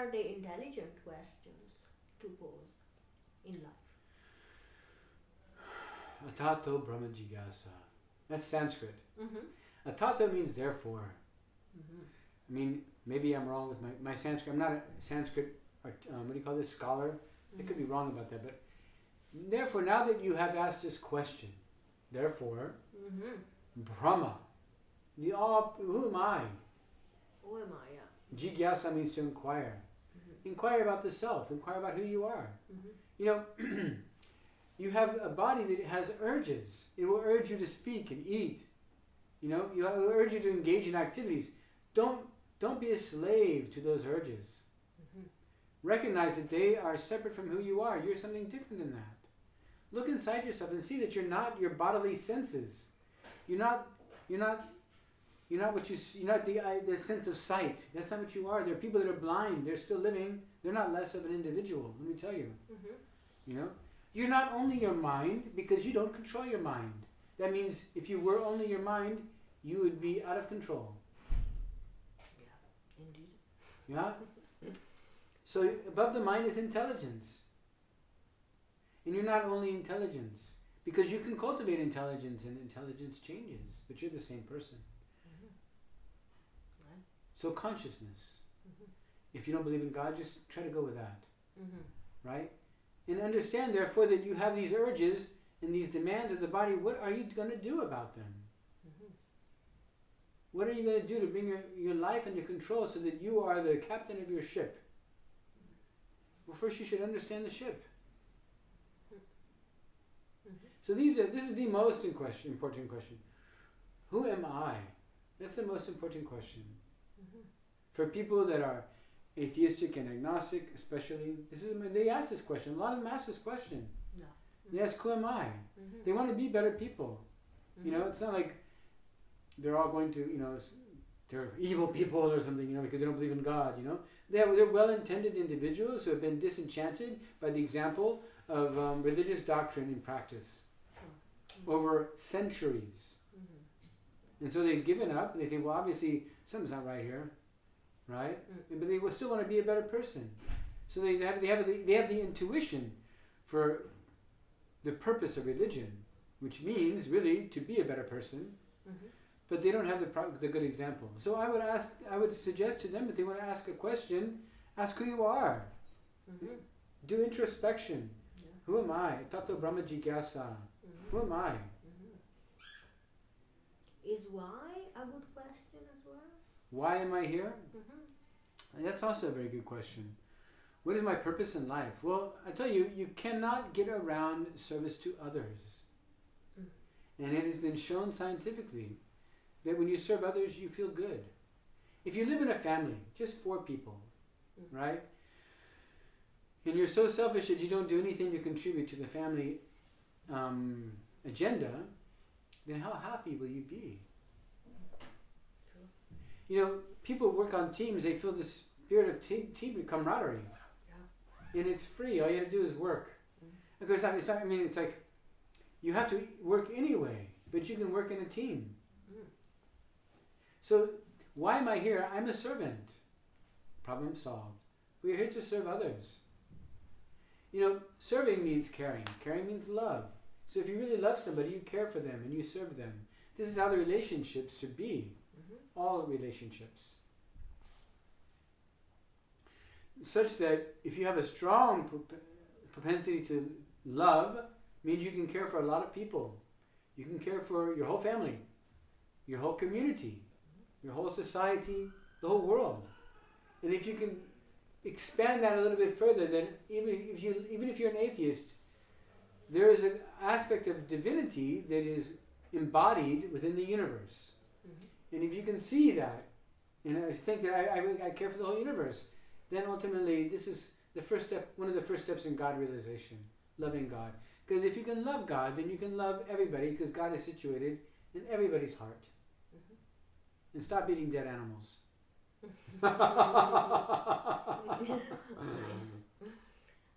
are the intelligent questions to pose in life? Atato Brahma Jigyasa. That's Sanskrit. Mm-hmm. Atato means therefore. Mm-hmm. I mean, maybe I'm wrong with my Sanskrit. I'm not a Sanskrit, what do you call this, scholar? Mm-hmm. I could be wrong about that. But therefore, now that you have asked this question, therefore, Mm-hmm. Brahma, the all, who am I? Who am I? Yeah. Jigyasa means to inquire. Mm-hmm. Inquire about the self. Inquire about who you are. Mm-hmm. You know, you have a body that has urges. It will urge you to speak and eat. You know, it will urge you to engage in activities. Don't be a slave to those urges. Mm-hmm. Recognize that they are separate from who you are. You're something different than that. Look inside yourself and see that you're not your bodily senses. You're not what you see. You're not the sense of sight. That's not what you are. There are people that are blind. They're still living. They're not less of an individual. Let me tell you. Mm-hmm. You know, you're not only your mind because you don't control your mind. That means if you were only your mind, you would be out of control. Yeah, indeed. Yeah. So above the mind is intelligence. And you're not only intelligence, because you can cultivate intelligence and intelligence changes, but you're the same person. Mm-hmm. Right. So consciousness. Mm-hmm. If you don't believe in God, just try to go with that. Mm-hmm. Right? And understand therefore that you have these urges and these demands of the body. What are you going to do about them? Mm-hmm. What are you going to do to bring your life under control so that you are the captain of your ship? Well, first you should understand the ship. Mm-hmm. So this is the most important question. Who am I? That's the most important question. Mm-hmm. For people that are atheistic and agnostic, especially, they ask this question. A lot of them ask this question. Yeah. They ask, who am I? Mm-hmm. They want to be better people. Mm-hmm. You know, it's not like they're all going to, they're evil people or something, because they don't believe in God, They're well-intended individuals who have been disenchanted by the example of religious doctrine in practice over centuries. Mm-hmm. And so they've given up, and they think, well, obviously, something's not right here, right? Mm-hmm. But they will still want to be a better person. So they have the intuition for the purpose of religion, which means, really, to be a better person. Mm-hmm. But they don't have the good example. So I would suggest to them, if they want to ask a question, ask who you are. Mm-hmm. Do introspection. Yeah. Who am I? Tato Brahma Jigyasa. Mm-hmm. Who am I? Mm-hmm. Is why a good question as well? Why am I here? Mm-hmm. And that's also a very good question. What is my purpose in life? Well, I tell you, you cannot get around service to others. Mm. And it has been shown scientifically that when you serve others, you feel good. If you live in a family, just 4 people, right? And you're so selfish that you don't do anything to contribute to the family agenda, then how happy will you be? True. People work on teams, they feel the spirit of team camaraderie. Yeah. And it's free, all you have to do is work. Because it's like, you have to work anyway, but you can work in a team. So, why am I here? I'm a servant. Problem solved. We're here to serve others. Serving means caring. Caring means love. So if you really love somebody, you care for them and you serve them. This is how the relationships should be. Mm-hmm. All relationships. Such that if you have a strong propensity to love, means you can care for a lot of people. You can care for your whole family, your whole community, your whole society, the whole world. And if you can expand that a little bit further, then even if you're an atheist, there is an aspect of divinity that is embodied within the universe. Mm-hmm. And if you can see that, and I think that I care for the whole universe, then ultimately this is the first step, one of the first steps in God realization, loving God. Because if you can love God, then you can love everybody, because God is situated in everybody's heart. Mm-hmm. And stop eating dead animals. Nice.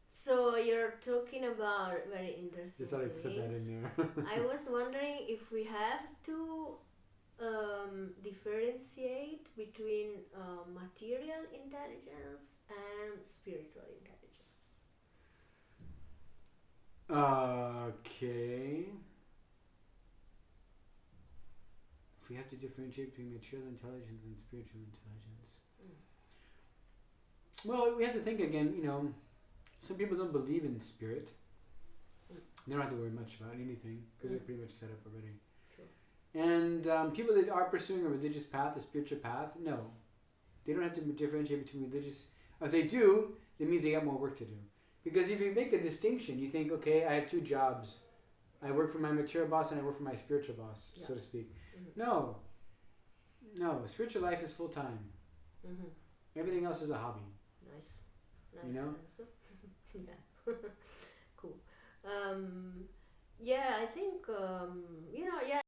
So you're talking about very interesting Just thought I'd put that in there. I was wondering if we have to differentiate between material intelligence spiritual intelligence. Okay. If we have to differentiate between material intelligence and spiritual intelligence. Well, we have to think again, some people don't believe in spirit. They don't have to worry much about anything because they're pretty much set up already. Sure. And people that are pursuing a religious path, a spiritual path, no. They don't have to differentiate between religious. If they do, that means they got more work to do. Because if you make a distinction, you think, okay, I have two jobs. I work for my material boss and I work for my spiritual boss, so to speak. No. Spiritual life is full time. Everything else is a hobby. Nice Answer. Yeah. Cool. Yeah, I think yeah.